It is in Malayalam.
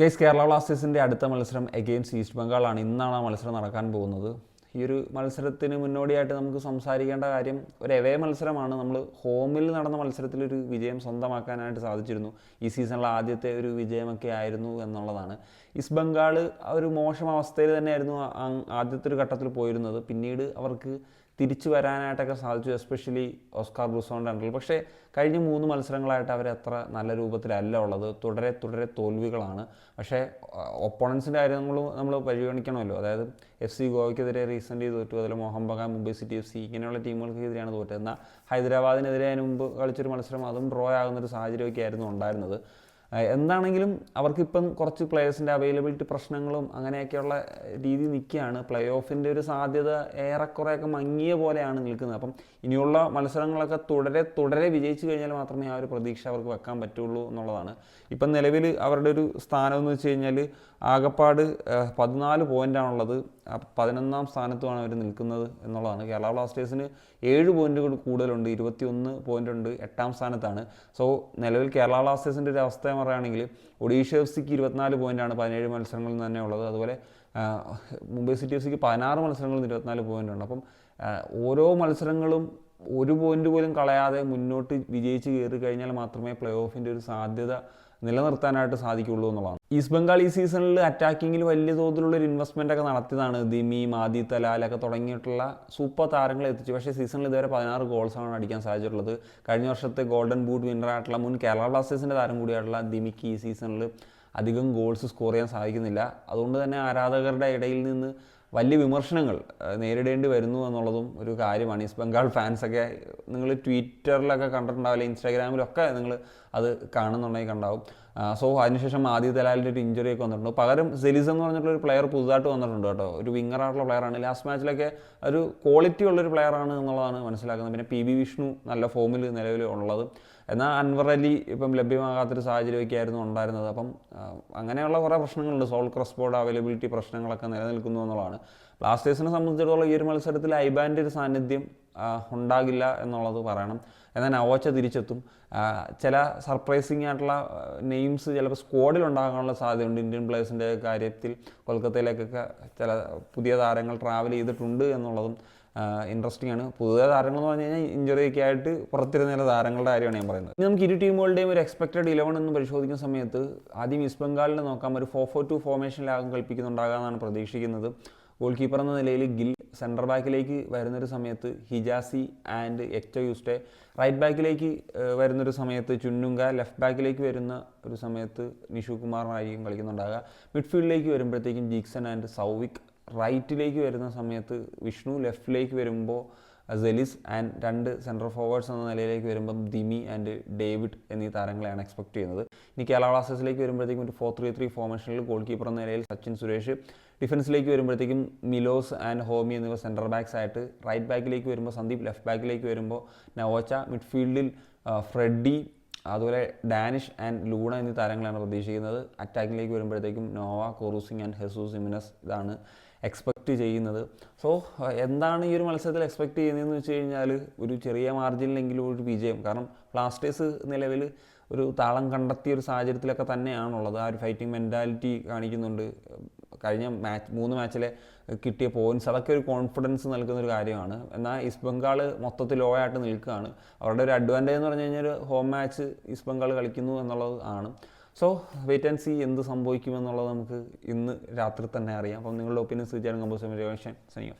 ഗൈസ്, കേരള ബ്ലാസ്റ്റേഴ്സിൻ്റെ അടുത്ത മത്സരം എഗെയിൻസ്റ്റ് ഈസ്റ്റ് ബംഗാളാണ്. ഇന്നാണ് ആ മത്സരം നടക്കാൻ പോകുന്നത്. ഈ ഒരു മത്സരത്തിന് മുന്നോടിയായിട്ട് നമുക്ക് സംസാരിക്കേണ്ട കാര്യം, ഒരു എവേ മത്സരമാണ്. നമ്മൾ ഹോമിൽ നടന്ന മത്സരത്തിലൊരു വിജയം സ്വന്തമാക്കാനായിട്ട് സാധിച്ചിരുന്നു. ഈ സീസണിലെ ആദ്യത്തെ ഒരു വിജയമൊക്കെ ആയിരുന്നു എന്നുള്ളതാണ്. ഈസ്റ്റ് ബംഗാൾ ഒരു മോശം അവസ്ഥയിൽ തന്നെയായിരുന്നു ആദ്യത്തെ ഒരു ഘട്ടത്തിൽ പോയിരുന്നത്. പിന്നീട് അവർക്ക് തിരിച്ചു വരാനായിട്ടൊക്കെ സാധിച്ചു, എസ്പെഷ്യലി ഓസ്കാർ ബ്രൂസോൻ്റെ അണ്ടറിൽ. പക്ഷേ കഴിഞ്ഞ 3 മത്സരങ്ങളായിട്ട് അവരത്ര നല്ല രൂപത്തിലല്ല ഉള്ളത്. തുടരെ തോൽവികളാണ്. പക്ഷേ ഒപ്പോണൻസിൻ്റെ കാര്യം നമ്മൾ പരിഗണിക്കണമല്ലോ. അതായത് FC ഗോവയ്ക്കെതിരെ റീസെൻ്റ് തോറ്റു, അതുപോലെ മോഹൻ ബഗാൻ, മുംബൈ സിറ്റി FC ഇങ്ങനെയുള്ള ടീമുകൾക്കെതിരെയാണ് തോറ്റത്. എന്നാൽ ഹൈദരാബാദിനെതിരെ അതിന് മുമ്പ് കളിച്ചൊരു മത്സരം അതും ഡ്രോ ആകുന്നൊരു സാഹചര്യമൊക്കെ ആയിരുന്നു ഉണ്ടായിരുന്നത്. എന്താണെങ്കിലും അവർക്കിപ്പം കുറച്ച് പ്ലെയേഴ്സിൻ്റെ അവൈലബിലിറ്റി പ്രശ്നങ്ങളും അങ്ങനെയൊക്കെയുള്ള രീതി നിൽക്കുകയാണ്. പ്ലേ ഓഫിൻ്റെ ഒരു സാധ്യത ഏറെക്കുറെയൊക്കെ മങ്ങിയ പോലെയാണ് നിൽക്കുന്നത്. അപ്പം ഇനിയുള്ള മത്സരങ്ങളൊക്കെ തുടരെ വിജയിച്ചു കഴിഞ്ഞാൽ മാത്രമേ ആ ഒരു പ്രതീക്ഷ അവർക്ക് വെക്കാൻ പറ്റുള്ളൂ എന്നുള്ളതാണ്. ഇപ്പം നിലവിൽ അവരുടെ ഒരു സ്ഥാനം എന്ന് വെച്ച് കഴിഞ്ഞാൽ ആകപ്പാട് 14 പോയിൻ്റാണുള്ളത്. 11ാം സ്ഥാനത്തുമാണ് അവർ നിൽക്കുന്നത് എന്നുള്ളതാണ്. കേരള ബ്ലാസ്റ്റേഴ്സിന് 7 പോയിൻ്റ് കൂടുതലുണ്ട്, 21 പോയിൻ്റ് ഉണ്ട്, 8ാം സ്ഥാനത്താണ്. സോ നിലവിൽ കേരള ബ്ലാസ്റ്റേഴ്സിൻ്റെ ഒരു അവസ്ഥ പറയുകയാണെങ്കിൽ ഒഡീഷ FCക്ക് 24 പോയിൻ്റാണ് 17 മത്സരങ്ങളിൽ തന്നെ ഉള്ളത്. അതുപോലെ മുംബൈ സിറ്റി FCക്ക് 16 മത്സരങ്ങളിൽ 24 പോയിൻ്റുണ്ട്. അപ്പം ഓരോ മത്സരങ്ങളും 1 പോയിൻ്റ് പോലും കളയാതെ മുന്നോട്ട് വിജയിച്ച് കയറി കഴിഞ്ഞാൽ മാത്രമേ പ്ലേ ഓഫിൻ്റെ ഒരു സാധ്യത നിലനിർത്താനായിട്ട് സാധിക്കുള്ളൂ എന്നുള്ളതാണ്. ഈസ്റ്റ് ബംഗാൾ ഈ സീസണിൽ അറ്റാക്കിങ്ങിൽ വലിയ തോതിലുള്ളൊരു ഇൻവെസ്റ്റ്മെൻ്റ് ഒക്കെ നടത്തിയതാണ്. ദിമി, മാദി തലാലൊക്കെ തുടങ്ങിയിട്ടുള്ള സൂപ്പർ താരങ്ങളെ എത്തിച്ചു. പക്ഷേ സീസണിൽ ഇതുവരെ 16 ഗോൾസാണ് അടിക്കാൻ സാധിച്ചിട്ടുള്ളത്. കഴിഞ്ഞ വർഷത്തെ ഗോൾഡൻ ബൂട്ട് വിന്നറായിട്ടുള്ള മുൻ കേരള ബ്ലാസ്റ്റേഴ്സിൻ്റെ താരം കൂടിയായിട്ടുള്ള ദിമിക്ക് ഈ സീസണിൽ അധികം ഗോൾസ് സ്കോർ ചെയ്യാൻ സാധിക്കുന്നില്ല. അതുകൊണ്ട് തന്നെ ആരാധകരുടെ ഇടയിൽ നിന്ന് വലിയ വിമർശനങ്ങൾ നേരിടേണ്ടി വരുന്നു എന്നുള്ളതും ഒരു കാര്യമാണ്. ഈസ്റ്റ് ബംഗാൾ ഫാൻസൊക്കെ നിങ്ങൾ ട്വിറ്ററിലൊക്കെ കണ്ടിട്ടുണ്ടാവില്ല, ഇൻസ്റ്റാഗ്രാമിലൊക്കെ നിങ്ങൾ അത് കാണുന്നുണ്ടെങ്കിൽ കണ്ടാവും. സോ അതിനുശേഷം ആദ്യ ദലാലിൻ്റെ ഒരു ഇഞ്ചുറി ഒക്കെ വന്നിട്ടുണ്ട്. പകരം സെലിസ് എന്ന് പറഞ്ഞിട്ടുള്ള ഒരു പ്ലെയർ പുതുതായിട്ട് വന്നിട്ടുണ്ട് കേട്ടോ. ഒരു വിങ്ങറായിട്ടുള്ള പ്ലെയറാണ്. ലാസ്റ്റ് മാച്ചിലൊക്കെ ഒരു ക്വാളിറ്റി ഉള്ളൊരു പ്ലെയറാണ് എന്നുള്ളതാണ് മനസ്സിലാക്കുന്നത്. പിന്നെ PB വിഷ്ണു നല്ല ഫോമിൽ നിലവിൽ ഉള്ളത്. എന്നാൽ അൻവർ അലി ഇപ്പം ലഭ്യമാകാത്തൊരു സാഹചര്യമൊക്കെ ആയിരുന്നു ഉണ്ടായിരുന്നത്. അപ്പം അങ്ങനെയുള്ള കുറേ പ്രശ്നങ്ങളുണ്ട്. സോൾ ക്രസ്പോയുടെ അവൈലബിലിറ്റി പ്രശ്നങ്ങളൊക്കെ നിലനിൽക്കുന്നു എന്നുള്ളതാണ്. ബ്ലാസ്റ്റേഴ്സിനെ സംബന്ധിച്ചിടത്തോളം ഈ ഒരു മത്സരത്തിൽ ഐബാൻ്റെ ഒരു സാന്നിധ്യം ഉണ്ടാകില്ല എന്നുള്ളത് പറയണം. എന്നാൽ നവോച്ച തിരിച്ചെത്തും. ചില സർപ്രൈസിങ് ആയിട്ടുള്ള നെയിംസ് ചിലപ്പോൾ സ്ക്വാഡിൽ ഉണ്ടാകാനുള്ള സാധ്യതയുണ്ട്. ഇന്ത്യൻ പ്ലേയേഴ്സിൻ്റെ കാര്യത്തിൽ കൊൽക്കത്തയിലേക്കൊക്കെ ചില പുതിയ താരങ്ങൾ ട്രാവൽ ചെയ്തിട്ടുണ്ട് എന്നുള്ളതും ഇൻട്രസ്റ്റിംഗ് ആണ്. പുതിയ താരങ്ങൾ എന്ന് പറഞ്ഞു കഴിഞ്ഞാൽ ഇഞ്ചുറിയൊക്കെ ആയിട്ട് പുറത്തിരുന്ന താരങ്ങളുടെ കാര്യമാണ് ഞാൻ പറയുന്നത്. ഇനി നമുക്ക് ഇരു ടീമുകളുടെയും ഒരു എക്സ്പെക്റ്റഡ് 11 എന്ന് പരിശോധിക്കുന്ന സമയത്ത് ആദ്യം ഈസ്റ്റ് ബംഗാളിനെ നോക്കാം. ഒരു 4-4-2 ഫോർമേഷനിലാകും കളിപ്പിക്കുന്നുണ്ടാകാമെന്നാണ് പ്രതീക്ഷിക്കുന്നത്. ഗോൾ കീപ്പർ എന്ന നിലയിൽ ഗിൽ, സെൻറ്റർ ബാക്കിലേക്ക് വരുന്നൊരു സമയത്ത് ഹിജാസി ആൻഡ് എക്ടോ യൂസ്റ്റെ, റൈറ്റ് ബാക്കിലേക്ക് വരുന്നൊരു സമയത്ത് ചുന്നുങ്ക, ലെഫ്റ്റ് ബാക്കിലേക്ക് വരുന്ന ഒരു സമയത്ത് നിഷു കുമാറിനായിരിക്കും കളിക്കുന്നുണ്ടാകുക. മിഡ്ഫീൽഡിലേക്ക് വരുമ്പോഴത്തേക്കും ജീക്സൺ ആൻഡ് സൗവിക്, റൈറ്റിലേക്ക് വരുന്ന സമയത്ത് വിഷ്ണു, ലെഫ്റ്റിലേക്ക് വരുമ്പോൾ സെലിസ് ആൻഡ് 2 സെൻട്രൽ ഫോർവേഡ്സ് എന്ന നിലയിലേക്ക് വരുമ്പം ദിമി ആൻഡ് ഡേവിഡ് എന്നീ താരങ്ങളെയാണ് എക്സ്പെക്ട് ചെയ്യുന്നത്. ഇനി കേരള ബ്ലാസ്റ്റേഴ്സിലേക്ക് വരുമ്പോഴത്തേക്കും ഒരു 4-3-3 ഫോർമേഷനിൽ ഗോൾ കീപ്പർ എന്ന നിലയിൽ സച്ചിൻ സുരേഷ്, ഡിഫൻസിലേക്ക് വരുമ്പോഴത്തേക്കും മിലോസ് ആൻഡ് ഹോമി എന്നിവ സെൻറ്റർ ബാക്സ് ആയിട്ട്, റൈറ്റ് ബാക്കിലേക്ക് വരുമ്പോൾ സന്ദീപ്, ലെഫ്റ്റ് ബാക്കിലേക്ക് വരുമ്പോൾ നവോച്ച, മിഡ്ഫീൽഡിൽ ഫ്രെഡി, അതുപോലെ ഡാനിഷ് ആൻഡ് ലൂണ എന്നീ താരങ്ങളാണ് പ്രതീക്ഷിക്കുന്നത്. അറ്റാക്കിലേക്ക് വരുമ്പോഴത്തേക്കും നോവ, കോറൂസിങ് ആൻഡ് ഹെസൂസ് ജിമിനസ് ഇതാണ് എക്സ്പെക്റ്റ് ചെയ്യുന്നത്. സോ എന്താണ് ഈ ഒരു മത്സരത്തിൽ എക്സ്പെക്റ്റ് ചെയ്യുന്നതെന്ന് വെച്ച് കഴിഞ്ഞാൽ ഒരു ചെറിയ മാർജിനിലെങ്കിലും ഒരു വിജയം. കാരണം ബ്ലാസ്റ്റേഴ്സ് നിലവിൽ ഒരു താളം കണ്ടെത്തിയ ഒരു സാഹചര്യത്തിലൊക്കെ തന്നെയാണുള്ളത്. ആ ഒരു ഫൈറ്റിംഗ് മെൻറ്റാലിറ്റി കാണിക്കുന്നുണ്ട്. കഴിഞ്ഞ 3 മാച്ചിലെ കിട്ടിയ പോയിൻറ്റ്സ് അതൊക്കെ ഒരു കോൺഫിഡൻസ് നൽകുന്നൊരു കാര്യമാണ്. എന്നാൽ ഈസ്റ്റ് ബംഗാൾ മൊത്തത്തിൽ ലോ ആയിട്ട് നിൽക്കുകയാണ്. അവരുടെ ഒരു അഡ്വാൻറ്റേജ് എന്ന് പറഞ്ഞു കഴിഞ്ഞാൽ ഹോം മാച്ച് ഈസ്റ്റ് ബംഗാൾ കളിക്കുന്നു എന്നുള്ളത് ആണ്. സോ വെയിറ്റ് ആൻഡ് സീ എന്ത് സംഭവിക്കുമെന്നുള്ളത് നമുക്ക് ഇന്ന് രാത്രി തന്നെ അറിയാം. അപ്പം നിങ്ങളുടെ ഒപ്പീനിയൻസ് തീർച്ചയായും കമ്പോസ് ചെയ്യാൻ.